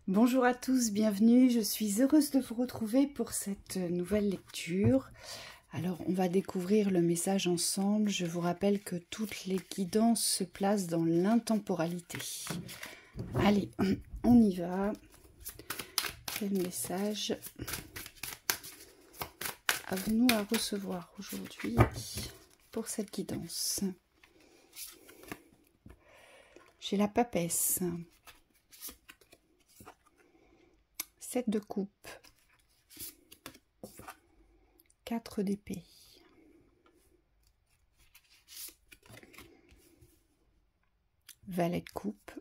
Bonjour à tous, bienvenue, je suis heureuse de vous retrouver pour cette nouvelle lecture. Alors on va découvrir le message ensemble. Je vous rappelle que toutes les guidances se placent dans l'intemporalité. Allez, on y va. Quel message avons-nous à recevoir aujourd'hui pour cette guidance? J'ai la papesse. 7 de coupe, 4 d'épée, valet de coupe,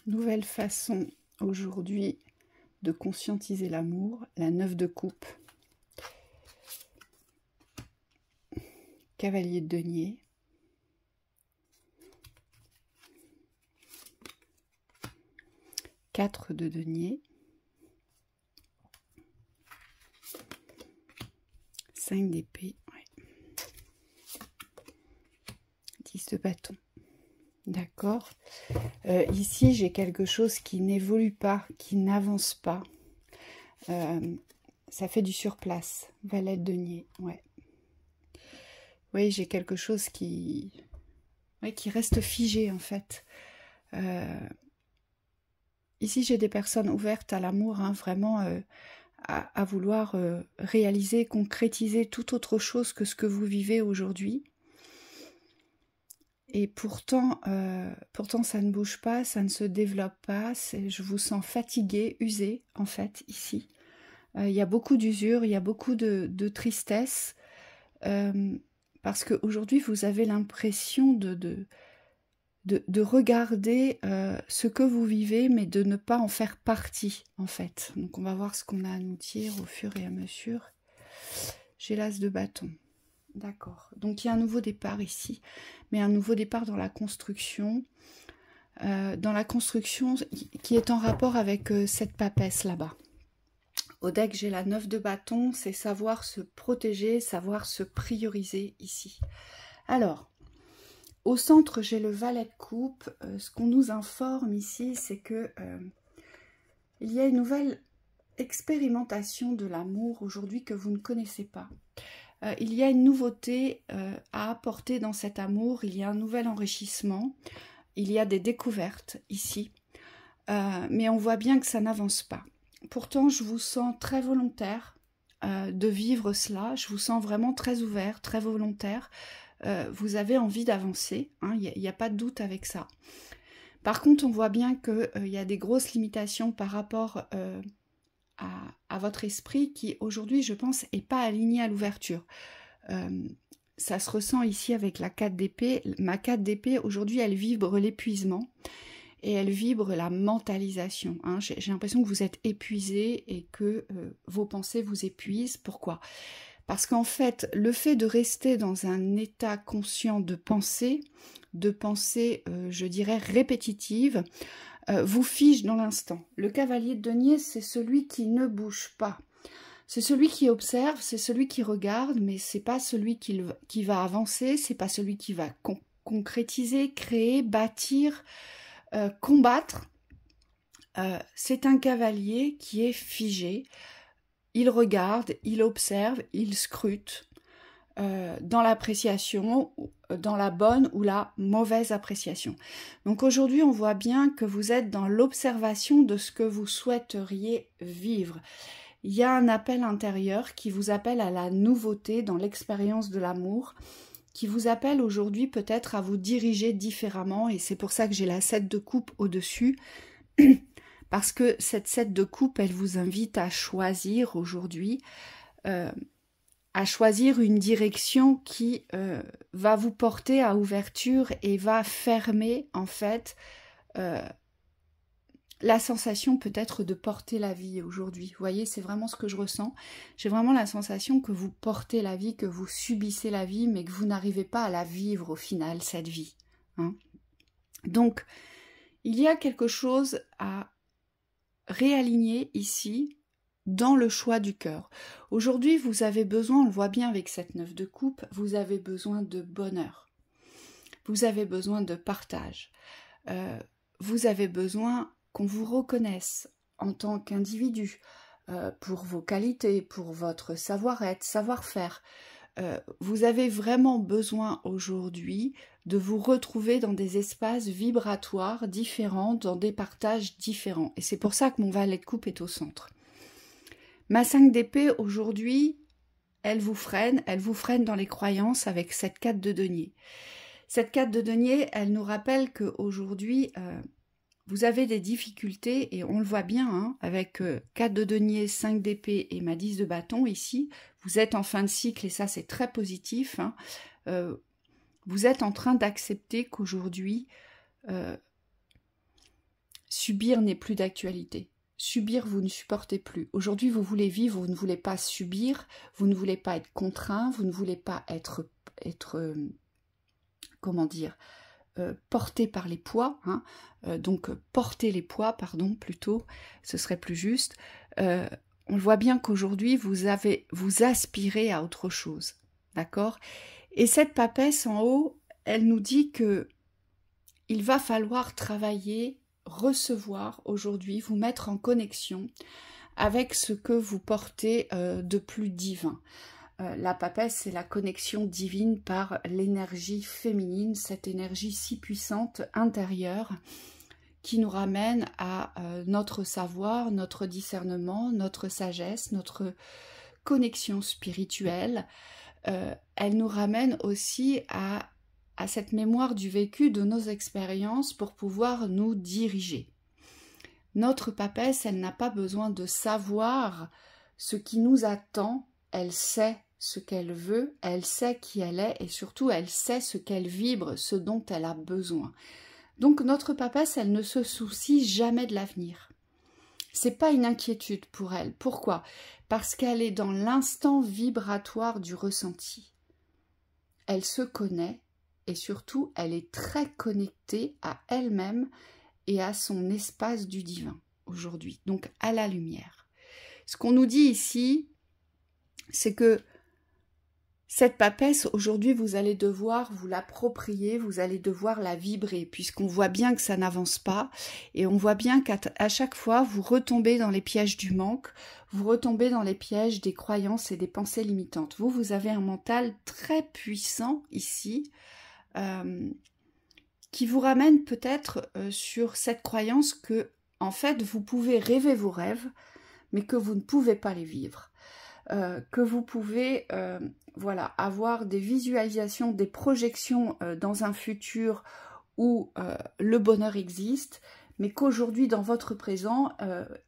nouvelle façon aujourd'hui de conscientiser l'amour, la 9 de coupe, cavalier de denier, quatre de denier, 5 d'épée, ouais. 10 de bâton. D'accord. Ici, j'ai quelque chose qui n'évolue pas, qui n'avance pas. Ça fait du surplace. Valet de denier, ouais. Oui, j'ai quelque chose qui reste figé, en fait. Ici, j'ai des personnes ouvertes à l'amour, hein, vraiment... à vouloir réaliser, concrétiser tout autre chose que ce que vous vivez aujourd'hui. Et pourtant, ça ne bouge pas, ça ne se développe pas. Je vous sens fatigué, usé, en fait, ici. Il y a beaucoup d'usure, il y a beaucoup de tristesse, parce qu'aujourd'hui, vous avez l'impression de regarder ce que vous vivez, mais de ne pas en faire partie, en fait. Donc, on va voir ce qu'on a à nous dire au fur et à mesure. J'ai l'as de bâton. D'accord. Donc, il y a un nouveau départ ici, mais un nouveau départ dans la construction. Dans la construction qui est en rapport avec cette papesse là-bas. Au deck, j'ai la 9 de bâton, c'est savoir se protéger, savoir se prioriser ici. Alors, au centre, j'ai le valet de coupe. Ce qu'on nous informe ici, c'est que il y a une nouvelle expérimentation de l'amour aujourd'hui que vous ne connaissez pas. Il y a une nouveauté à apporter dans cet amour. Il y a un nouvel enrichissement. Il y a des découvertes ici. Mais on voit bien que ça n'avance pas. Pourtant, je vous sens très volontaire de vivre cela. Je vous sens vraiment très ouvert, très volontaire. Vous avez envie d'avancer, hein, il n'y a pas de doute avec ça. Par contre, on voit bien qu'il y a des grosses limitations par rapport à votre esprit qui, aujourd'hui, je pense, n'est pas aligné à l'ouverture. Ça se ressent ici avec la 4 d'épée. Ma 4 d'épée, aujourd'hui, elle vibre l'épuisement et elle vibre la mentalisation. Hein. J'ai l'impression que vous êtes épuisé et que vos pensées vous épuisent. Pourquoi ? Parce qu'en fait, le fait de rester dans un état conscient de pensée, je dirais, répétitive, vous fige dans l'instant. Le cavalier de denier, c'est celui qui ne bouge pas. C'est celui qui observe, c'est celui qui regarde, mais c'est pas celui qui va avancer, c'est pas celui qui va concrétiser, créer, bâtir, combattre. C'est un cavalier qui est figé. Il regarde, il observe, il scrute dans l'appréciation, dans la bonne ou la mauvaise appréciation. Donc aujourd'hui, on voit bien que vous êtes dans l'observation de ce que vous souhaiteriez vivre. Il y a un appel intérieur qui vous appelle à la nouveauté dans l'expérience de l'amour, qui vous appelle aujourd'hui peut-être à vous diriger différemment, et c'est pour ça que j'ai la 7 de coupe au-dessus. Parce que cette 7 de coupe, elle vous invite à choisir aujourd'hui, à choisir une direction qui va vous porter à ouverture et va fermer en fait la sensation peut-être de porter la vie aujourd'hui. Vous voyez, c'est vraiment ce que je ressens. J'ai vraiment la sensation que vous portez la vie, que vous subissez la vie, mais que vous n'arrivez pas à la vivre au final, cette vie. Hein. Donc, il y a quelque chose à réaligner ici dans le choix du cœur. Aujourd'hui, vous avez besoin, on le voit bien avec cette 9 de coupe, vous avez besoin de bonheur. Vous avez besoin de partage. Vous avez besoin qu'on vous reconnaisse en tant qu'individu, pour vos qualités, pour votre savoir-être, savoir-faire. Vous avez vraiment besoin aujourd'hui de vous retrouver dans des espaces vibratoires différents, dans des partages différents. Et c'est pour ça que mon valet de coupe est au centre. Ma 5 d'épée, aujourd'hui, elle vous freine dans les croyances avec cette 4 de denier. Cette 4 de denier, elle nous rappelle qu'aujourd'hui, vous avez des difficultés, et on le voit bien, hein, avec 4 de denier, 5 d'épée et ma 10 de bâton ici. Vous êtes en fin de cycle et ça, c'est très positif. Hein. Vous êtes en train d'accepter qu'aujourd'hui, subir n'est plus d'actualité. Subir, vous ne supportez plus. Aujourd'hui, vous voulez vivre, vous ne voulez pas subir, vous ne voulez pas être contraint, vous ne voulez pas être comment dire, porté par les poids, hein, donc porter les poids, pardon, plutôt, ce serait plus juste. On voit bien qu'aujourd'hui, vous aspirez à autre chose, d'accord? Et cette papesse en haut, elle nous dit que il va falloir travailler, recevoir aujourd'hui, vous mettre en connexion avec ce que vous portez de plus divin. La papesse, c'est la connexion divine par l'énergie féminine, cette énergie si puissante intérieure qui nous ramène à notre savoir, notre discernement, notre sagesse, notre connexion spirituelle. Elle nous ramène aussi à cette mémoire du vécu, de nos expériences pour pouvoir nous diriger. Notre papesse, elle n'a pas besoin de savoir ce qui nous attend, elle sait ce qu'elle veut, elle sait qui elle est et surtout elle sait ce qu'elle vibre, ce dont elle a besoin. Donc notre papesse, elle ne se soucie jamais de l'avenir. C'est pas une inquiétude pour elle. Pourquoi? Parce qu'elle est dans l'instant vibratoire du ressenti. Elle se connaît et surtout elle est très connectée à elle-même et à son espace du divin aujourd'hui, donc à la lumière. Ce qu'on nous dit ici, c'est que cette papesse, aujourd'hui, vous allez devoir vous l'approprier, vous allez devoir la vibrer, puisqu'on voit bien que ça n'avance pas, et on voit bien qu'à chaque fois, vous retombez dans les pièges du manque, vous retombez dans les pièges des croyances et des pensées limitantes. Vous avez un mental très puissant ici, qui vous ramène peut-être sur cette croyance que, en fait, vous pouvez rêver vos rêves, mais que vous ne pouvez pas les vivre. Que vous pouvez voilà, avoir des visualisations, des projections dans un futur où le bonheur existe, mais qu'aujourd'hui, dans votre présent,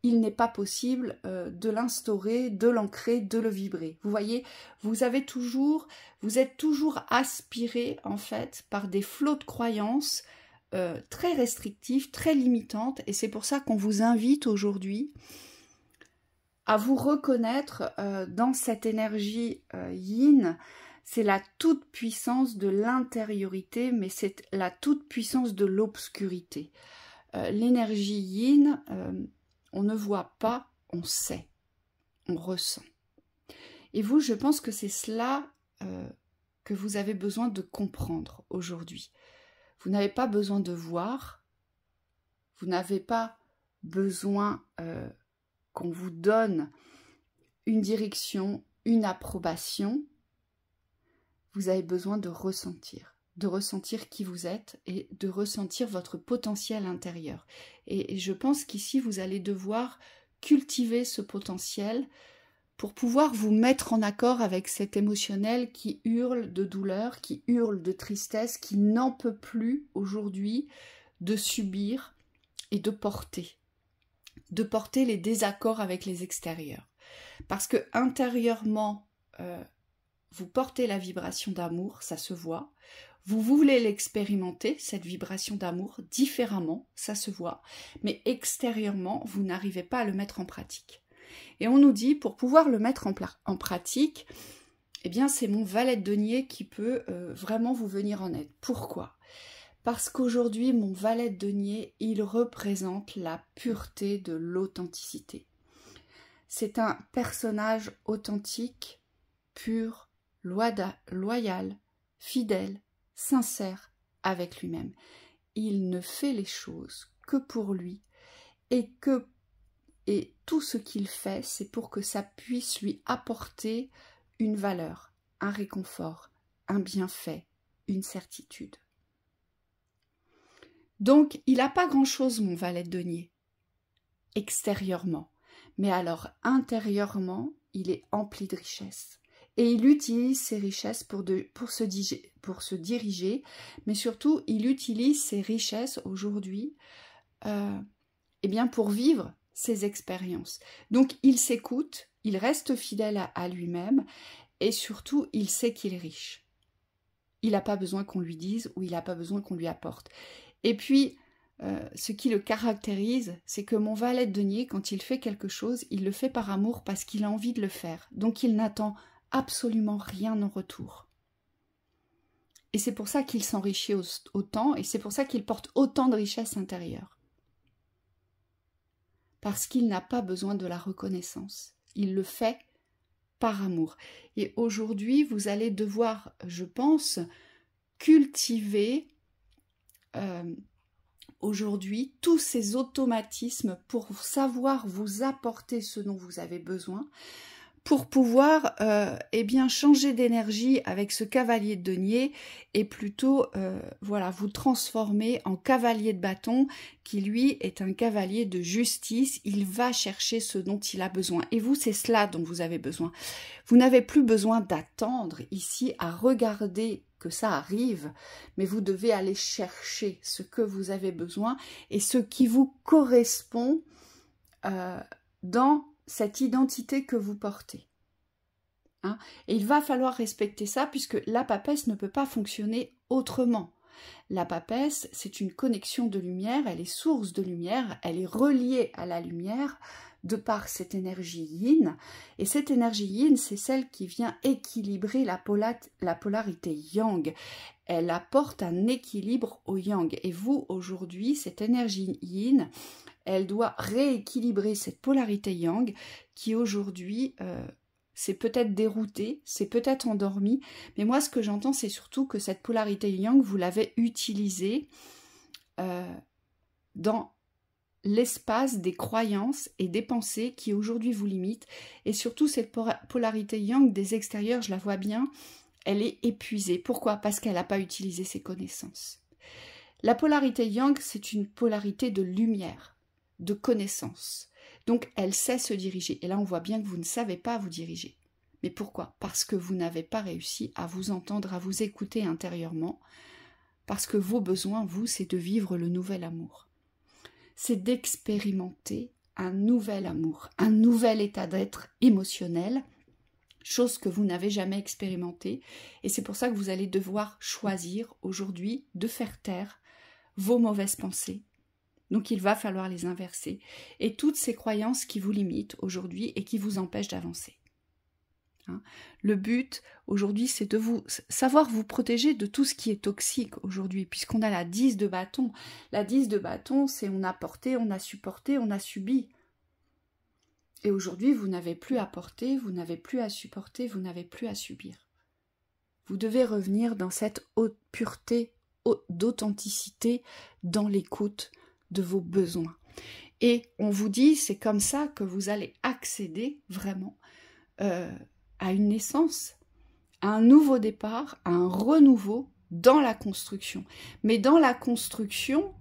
il n'est pas possible de l'instaurer, de l'ancrer, de le vibrer. Vous voyez, vous êtes toujours aspiré, en fait, par des flots de croyances très restrictifs, très limitantes, et c'est pour ça qu'on vous invite aujourd'hui à vous reconnaître dans cette énergie yin. C'est la toute-puissance de l'intériorité, mais c'est la toute-puissance de l'obscurité. L'énergie yin, on ne voit pas, on sait, on ressent. Et vous, je pense que c'est cela que vous avez besoin de comprendre aujourd'hui. Vous n'avez pas besoin de voir, vous n'avez pas besoin qu'on vous donne une direction, une approbation. Vous avez besoin de ressentir qui vous êtes et de ressentir votre potentiel intérieur. Et je pense qu'ici, vous allez devoir cultiver ce potentiel pour pouvoir vous mettre en accord avec cet émotionnel qui hurle de douleur, qui hurle de tristesse, qui n'en peut plus aujourd'hui de subir et de porter les désaccords avec les extérieurs. Parce que intérieurement, vous portez la vibration d'amour, ça se voit. Vous voulez l'expérimenter, cette vibration d'amour, différemment, ça se voit. Mais extérieurement, vous n'arrivez pas à le mettre en pratique. Et on nous dit, pour pouvoir le mettre en pratique, eh bien c'est mon valet de denier qui peut vraiment vous venir en aide. Pourquoi ? Parce qu'aujourd'hui, mon valet de denier, il représente la pureté de l'authenticité. C'est un personnage authentique, pur, loyal, fidèle, sincère avec lui-même. Il ne fait les choses que pour lui et tout ce qu'il fait, c'est pour que ça puisse lui apporter une valeur, un réconfort, un bienfait, une certitude. Donc, il n'a pas grand-chose, mon valet de denier, extérieurement. Mais alors, intérieurement, il est empli de richesses. Et il utilise ces richesses pour se diriger, mais surtout, il utilise ces richesses aujourd'hui pour vivre ses expériences. Donc, il s'écoute, il reste fidèle à lui-même, et surtout, il sait qu'il est riche. Il n'a pas besoin qu'on lui dise ou il n'a pas besoin qu'on lui apporte. Et puis, ce qui le caractérise, c'est que mon valet de denier, quand il fait quelque chose, il le fait par amour parce qu'il a envie de le faire. Donc, il n'attend absolument rien en retour. Et c'est pour ça qu'il s'enrichit autant, et c'est pour ça qu'il porte autant de richesses intérieures. Parce qu'il n'a pas besoin de la reconnaissance. Il le fait par amour. Et aujourd'hui, vous allez devoir, je pense, cultiver aujourd'hui tous ces automatismes pour savoir vous apporter ce dont vous avez besoin, pour pouvoir changer d'énergie avec ce cavalier de denier et plutôt vous transformer en cavalier de bâton qui lui est un cavalier de justice. Il va chercher ce dont il a besoin et vous, c'est cela dont vous avez besoin. Vous n'avez plus besoin d'attendre ici à regarder que ça arrive, mais vous devez aller chercher ce que vous avez besoin et ce qui vous correspond dans cette identité que vous portez. Hein? Et il va falloir respecter ça puisque la papesse ne peut pas fonctionner autrement. La papesse, c'est une connexion de lumière, elle est source de lumière, elle est reliée à la lumière de par cette énergie yin. Et cette énergie yin, c'est celle qui vient équilibrer la polarité yang. Elle apporte un équilibre au yang. Et vous, aujourd'hui, cette énergie yin, elle doit rééquilibrer cette polarité yang qui aujourd'hui c'est peut-être déroutée, c'est peut-être endormie, mais moi ce que j'entends c'est surtout que cette polarité yang, vous l'avez utilisée dans l'espace des croyances et des pensées qui aujourd'hui vous limitent, et surtout cette polarité yang des extérieurs, je la vois bien, elle est épuisée. Pourquoi? Parce qu'elle n'a pas utilisé ses connaissances. La polarité yang, c'est une polarité de lumière, de connaissance. Donc, elle sait se diriger. Et là, on voit bien que vous ne savez pas vous diriger. Mais pourquoi? Parce que vous n'avez pas réussi à vous entendre, à vous écouter intérieurement. Parce que vos besoins, vous, c'est de vivre le nouvel amour. C'est d'expérimenter un nouvel amour, un nouvel état d'être émotionnel, chose que vous n'avez jamais expérimentée. Et c'est pour ça que vous allez devoir choisir aujourd'hui de faire taire vos mauvaises pensées. Donc il va falloir les inverser. Et toutes ces croyances qui vous limitent aujourd'hui et qui vous empêchent d'avancer. Hein? Le but aujourd'hui, c'est de savoir vous protéger de tout ce qui est toxique aujourd'hui, puisqu'on a la 10 de bâton. La 10 de bâton, c'est on a porté, on a supporté, on a subi. Et aujourd'hui, vous n'avez plus à porter, vous n'avez plus à supporter, vous n'avez plus à subir. Vous devez revenir dans cette haute pureté, d'authenticité, dans l'écoute de vos besoins. Et on vous dit, c'est comme ça que vous allez accéder vraiment à une naissance, à un nouveau départ, à un renouveau dans la construction. Mais dans la construction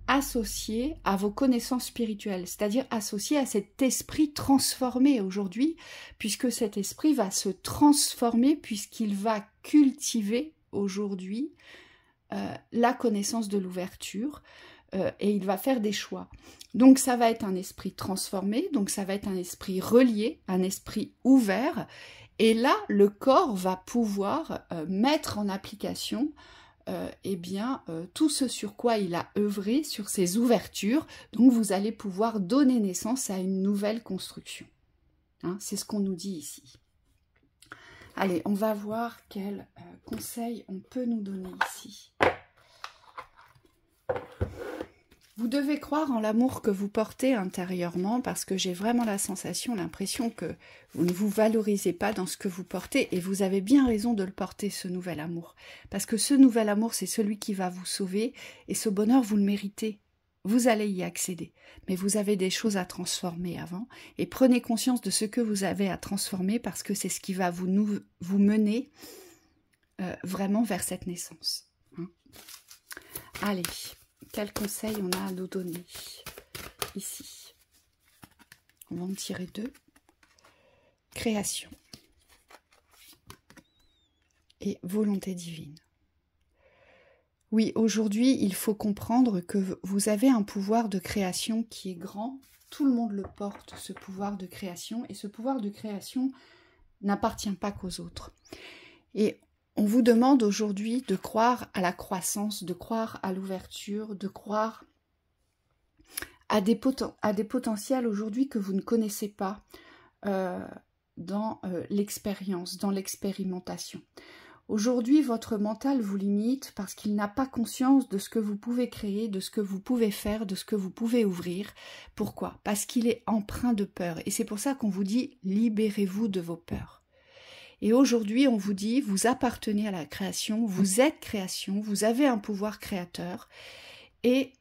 associée à vos connaissances spirituelles, c'est-à-dire associée à cet esprit transformé aujourd'hui, puisque cet esprit va se transformer, puisqu'il va cultiver aujourd'hui la connaissance de l'ouverture, et il va faire des choix. Donc ça va être un esprit transformé, donc ça va être un esprit relié, un esprit ouvert, et là le corps va pouvoir mettre en application tout ce sur quoi il a œuvré, sur ses ouvertures. Donc vous allez pouvoir donner naissance à une nouvelle construction. Hein, c'est ce qu'on nous dit ici. Allez, on va voir quels conseils on peut nous donner ici. Vous devez croire en l'amour que vous portez intérieurement, parce que j'ai vraiment la sensation, l'impression que vous ne vous valorisez pas dans ce que vous portez, et vous avez bien raison de le porter, ce nouvel amour. Parce que ce nouvel amour, c'est celui qui va vous sauver, et ce bonheur, vous le méritez. vous allez y accéder. Mais vous avez des choses à transformer avant. Et prenez conscience de ce que vous avez à transformer parce que c'est ce qui va vous mener vraiment vers cette naissance. Hein. Allez, quel conseil on a à nous donner ici? On va en tirer 2. Création et volonté divine. Oui, aujourd'hui, il faut comprendre que vous avez un pouvoir de création qui est grand. Tout le monde le porte, ce pouvoir de création. Et ce pouvoir de création n'appartient pas qu'aux autres. Et on vous demande aujourd'hui de croire à la croissance, de croire à l'ouverture, de croire à des potentiels aujourd'hui que vous ne connaissez pas dans l'expérience, dans l'expérimentation. Aujourd'hui, votre mental vous limite parce qu'il n'a pas conscience de ce que vous pouvez créer, de ce que vous pouvez faire, de ce que vous pouvez ouvrir. Pourquoi? Parce qu'il est empreint de peur. Et c'est pour ça qu'on vous dit « libérez-vous de vos peurs ». Et aujourd'hui, on vous dit « vous appartenez à la création, vous êtes création, vous avez un pouvoir créateur ». Et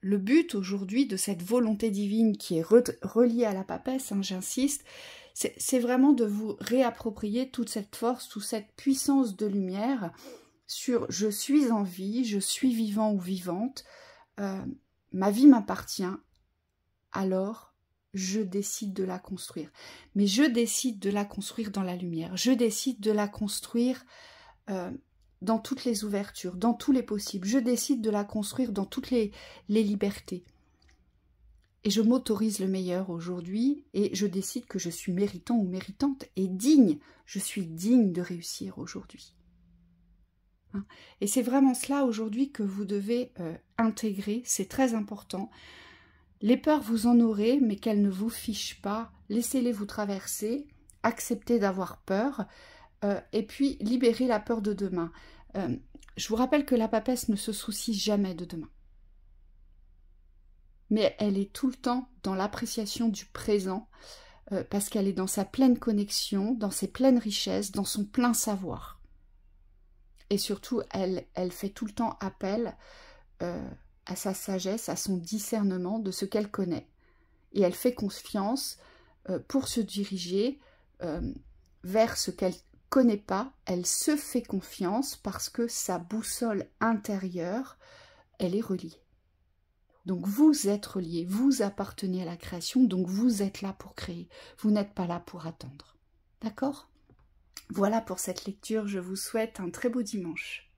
le but aujourd'hui de cette volonté divine qui est reliée à la papesse, hein, j'insiste, c'est vraiment de vous réapproprier toute cette force, toute cette puissance de lumière sur « je suis en vie, je suis vivant ou vivante, ma vie m'appartient, alors je décide de la construire. » Mais je décide de la construire dans la lumière, je décide de la construire dans toutes les ouvertures, dans tous les possibles, je décide de la construire dans toutes les libertés. Et je m'autorise le meilleur aujourd'hui et je décide que je suis méritant ou méritante et digne. Je suis digne de réussir aujourd'hui. Hein? Et c'est vraiment cela aujourd'hui que vous devez intégrer, c'est très important. Les peurs, vous en aurez, mais qu'elles ne vous fichent pas. Laissez-les vous traverser, acceptez d'avoir peur et puis libérez la peur de demain. Je vous rappelle que la papesse ne se soucie jamais de demain. Mais elle est tout le temps dans l'appréciation du présent, parce qu'elle est dans sa pleine connexion, dans ses pleines richesses, dans son plein savoir. Et surtout, elle fait tout le temps appel à sa sagesse, à son discernement de ce qu'elle connaît. Et elle fait confiance pour se diriger vers ce qu'elle ne connaît pas. Elle se fait confiance parce que sa boussole intérieure, elle est reliée. Donc vous êtes reliés, vous appartenez à la création, donc vous êtes là pour créer. Vous n'êtes pas là pour attendre. D'accord? Voilà pour cette lecture, je vous souhaite un très beau dimanche.